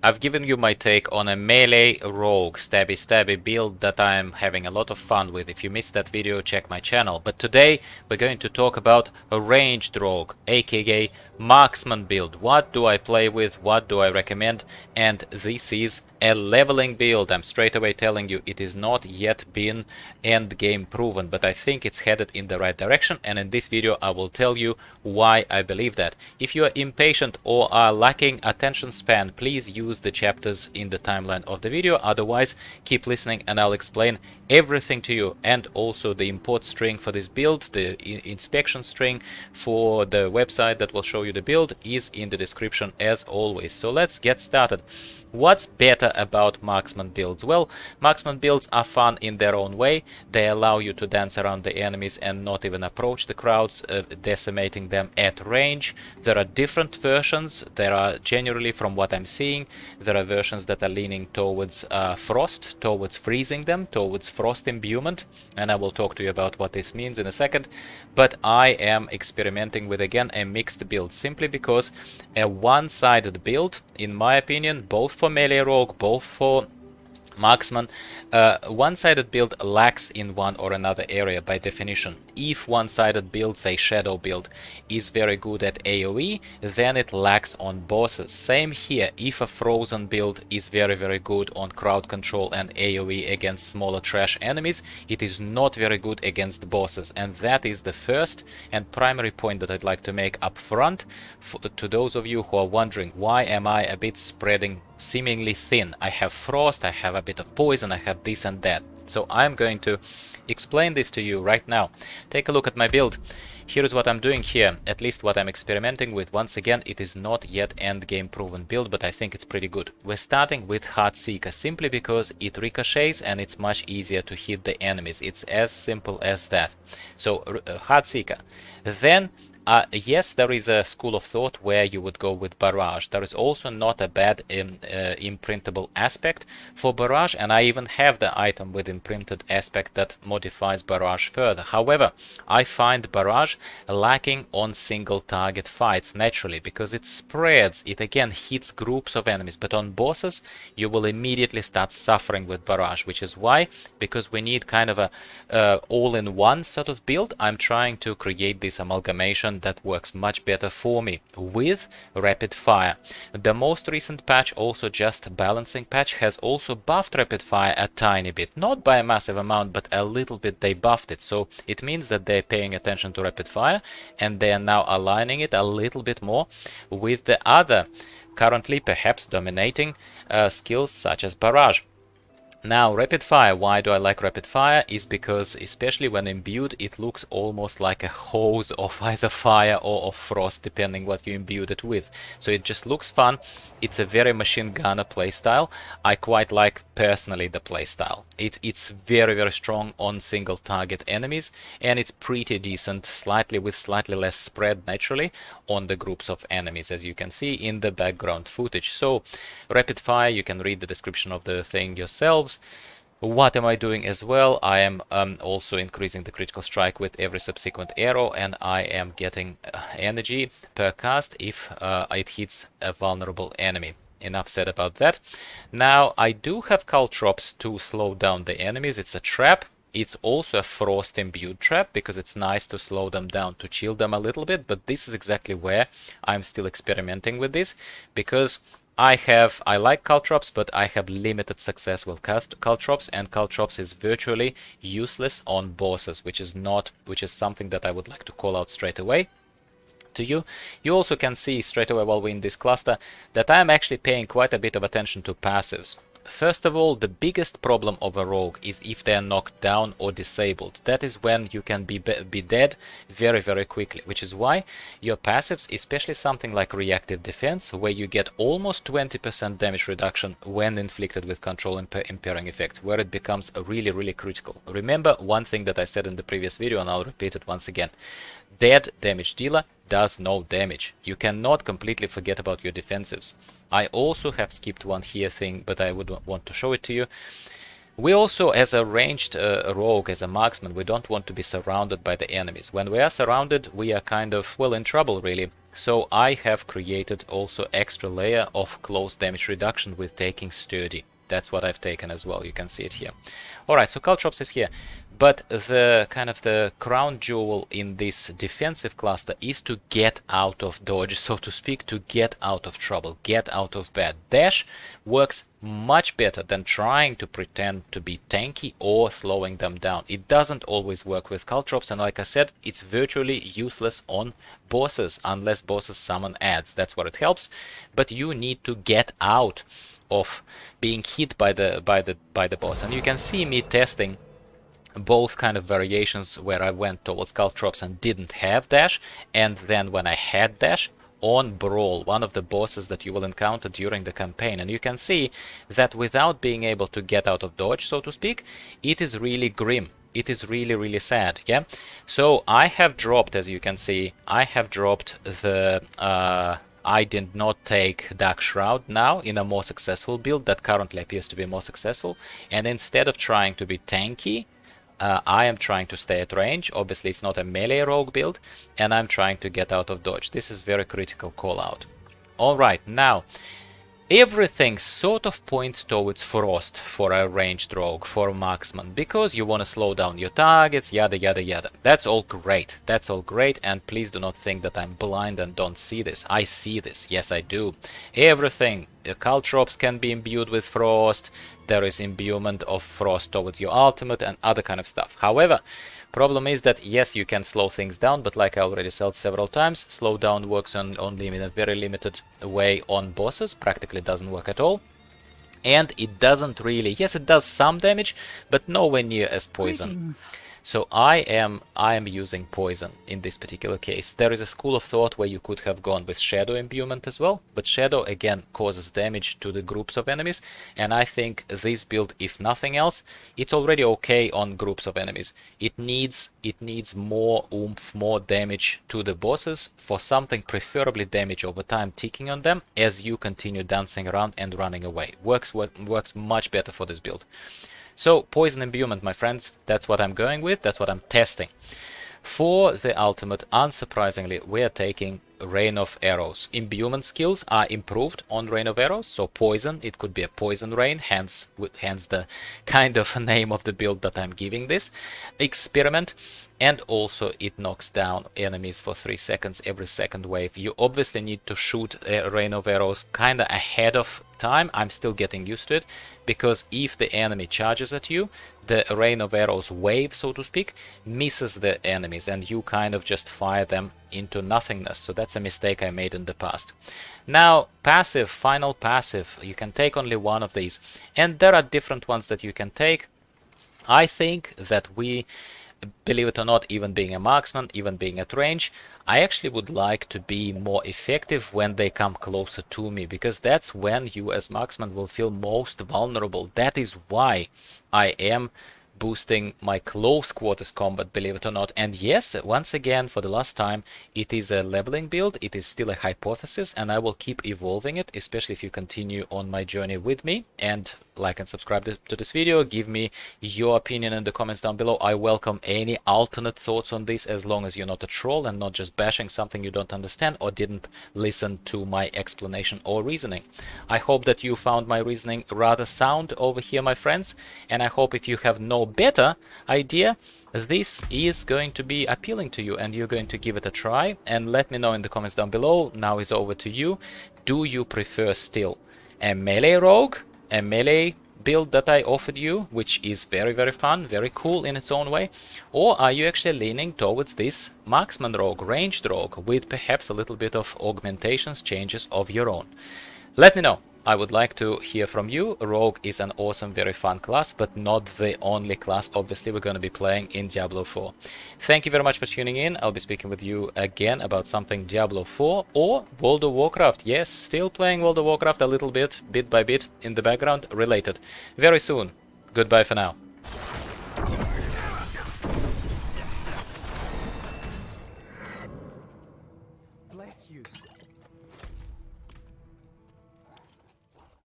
I've given you my take on a melee rogue stabby build that I'm having a lot of fun with. If you missed that video, check my channel. But today we're going to talk about a ranged rogue, aka marksman build. What do I play with? What do I recommend? And this is a leveling build. I'm straight away telling you it is not yet been end game proven, but I think it's headed in the right direction, and in this video I will tell you why I believe that. If you are impatient or are lacking attention span, please use the chapters in the timeline of the video, otherwise keep listening and I'll explain everything to you. And also the import string for this build, the inspection string for the website that will show you the build, is in the description as always. So let's get started. What's better about marksman builds? Well, marksman builds are fun in their own way. They allow you to dance around the enemies and not even approach the crowds, decimating them at range. There are different versions. There are generally, from what I'm seeing, there are versions that are leaning towards frost, towards freezing them, towards frost imbuement, and I will talk to you about what this means in a second. But I am experimenting with, again, a mixed build, simply because a one-sided build, in my opinion, both for melee rogue, both for marksman, one-sided build lacks in one or another area by definition. If one-sided build, say shadow build, is very good at AoE, then it lacks on bosses. Same here, if a frozen build is very good on crowd control and AoE against smaller trash enemies, it is not very good against bosses. And that is the first and primary point that I'd like to make up front to those of you who are wondering, why am I a bit spreading seemingly thin? I have frost, I have a bit of poison, I have this and that. So I'm going to explain this to you right now. Take a look at my build. Here is what I'm doing here, at least what I'm experimenting with. Once again, it is not yet end game proven build, but I think it's pretty good. We're starting with Heartseeker simply because it ricochets and it's much easier to hit the enemies. It's as simple as that. So Heartseeker. Then yes, there is a school of thought where you would go with Barrage. There is also not a bad imprintable aspect for Barrage, and I even have the item with imprinted aspect that modifies Barrage further. However, I find Barrage lacking on single target fights naturally, because it spreads, it again hits groups of enemies, but on bosses you will immediately start suffering with Barrage, which is why, because we need kind of a all-in-one sort of build, I'm trying to create this amalgamation that works much better for me with rapid fire. The most recent patch, also just balancing patch, has also buffed rapid fire a tiny bit, not by a massive amount, but a little bit they buffed it. So it means that they're paying attention to rapid fire and they are now aligning it a little bit more with the other currently perhaps dominating skills such as Barrage. Now, rapid fire, why do I like rapid fire? Is because, especially when imbued, it looks almost like a hose of either fire or of frost, depending what you imbued it with. So it just looks fun. It's a very machine gunner playstyle. I quite like, personally, the playstyle. It's very strong on single target enemies, and it's pretty decent, with slightly less spread naturally on the groups of enemies, as you can see in the background footage. So, rapid fire, you can read the description of the thing yourselves. What am I doing as well? I am also increasing the critical strike with every subsequent arrow, and I am getting energy per cast if it hits a vulnerable enemy. Enough said about that. Now, I do have caltrops to slow down the enemies. It's a trap. It's also a frost imbued trap, because it's nice to slow them down, to chill them a little bit, but this is exactly where I'm still experimenting with this, because I like caltrops, but I have limited success with caltrops, and caltrops is virtually useless on bosses, which is something that I would like to call out straight away to you. You also can see straight away while we're in this cluster that I'm actually paying quite a bit of attention to passives. First of all, the biggest problem of a rogue is if they are knocked down or disabled. That is when you can be dead very quickly, which is why your passives, especially something like reactive defense, where you get almost 20% damage reduction when inflicted with control impairing effects, where it becomes really critical. Remember one thing that I said in the previous video, and I'll repeat it once again. Dead damage dealer does no damage. You cannot completely forget about your defensives. I also have skipped one here thing, but I would want to show it to you. We also, as a ranged rogue, as a marksman, we don't want to be surrounded by the enemies. When we are surrounded, we are kind of, well, in trouble, really. So I have created also extra layer of close damage reduction with taking sturdy. That's what I've taken as well. You can see it here. Alright, so Caltrops is here. But the kind of the crown jewel in this defensive cluster is to get out of dodge, so to speak, to get out of trouble, get out of bad. Dash works much better than trying to pretend to be tanky or slowing them down. It doesn't always work with Caltrops, and like I said, it's virtually useless on bosses unless bosses summon adds. That's where it helps, but you need to get out of being hit by the boss. And you can see me testing both kind of variations where I went towards Caltrops and didn't have dash, and then when I had dash on Brawl, one of the bosses that you will encounter during the campaign. And you can see that without being able to get out of dodge, so to speak, it is really grim. It is really, really sad, yeah? So I have dropped, as you can see, I have dropped the... I did not take Dark Shroud now in a more successful build that currently appears to be more successful, and instead of trying to be tanky, I am trying to stay at range. Obviously it's not a melee rogue build, and I'm trying to get out of dodge. This is very critical call out. Alright, now everything sort of points towards Frost for a ranged rogue, for a marksman, because you want to slow down your targets, yada yada yada. That's all great, and please do not think that I'm blind and don't see this. I see this, yes I do. Everything, Caltrops can be imbued with Frost, there is imbuement of Frost towards your ultimate and other kind of stuff. However, problem is that yes, you can slow things down, but like I already said several times, slowdown works only in a very limited way on bosses, practically doesn't work at all. And it doesn't really, yes it does some damage, but nowhere near as poison. Greetings. So I am using poison in this particular case. There is a school of thought where you could have gone with Shadow Imbuement as well, but Shadow again causes damage to the groups of enemies, and I think this build, if nothing else, it's already okay on groups of enemies. It needs more oomph, more damage to the bosses for something, preferably damage over time ticking on them as you continue dancing around and running away. Works much better for this build. So, Poison Imbuement, my friends, that's what I'm going with, that's what I'm testing. For the ultimate, unsurprisingly, we are taking Rain of Arrows. Imbuement skills are improved on Rain of Arrows, so poison, it could be a poison rain, hence the kind of name of the build that I'm giving this. Experiment, and also it knocks down enemies for 3 seconds every second wave. You obviously need to shoot a Rain of Arrows kinda ahead of time. I'm still getting used to it, because if the enemy charges at you, the Rain of Arrows wave, so to speak, misses the enemies and you kind of just fire them into nothingness. So that's a mistake I made in the past. Now, passive, final passive, you can take only one of these, and there are different ones that you can take. I think that we, believe it or not, even being a marksman, even being at range, I actually would like to be more effective when they come closer to me, because that's when you as marksman will feel most vulnerable. That is why I am boosting my close quarters combat, believe it or not. And yes, once again, for the last time, it is a leveling build, it is still a hypothesis, and I will keep evolving it, especially if you continue on my journey with me. And like and subscribe to this video, give me your opinion in the comments down below. I welcome any alternate thoughts on this, as long as you're not a troll and not just bashing something you don't understand or didn't listen to my explanation or reasoning. I hope that you found my reasoning rather sound over here, my friends, and I hope if you have no better idea, this is going to be appealing to you and you're going to give it a try, and let me know in the comments down below. Now is over to you. Do you prefer still a melee rogue, a melee build that I offered you, which is very, very fun, very cool in its own way, or are you actually leaning towards this marksman rogue, ranged rogue, with perhaps a little bit of augmentations, changes of your own? Let me know. I would like to hear from you. Rogue is an awesome, very fun class, but not the only class, obviously, we're going to be playing in Diablo 4. Thank you very much for tuning in. I'll be speaking with you again about something Diablo 4 or World of Warcraft. Yes, still playing World of Warcraft a little bit by bit, in the background, related. Very soon. Goodbye for now.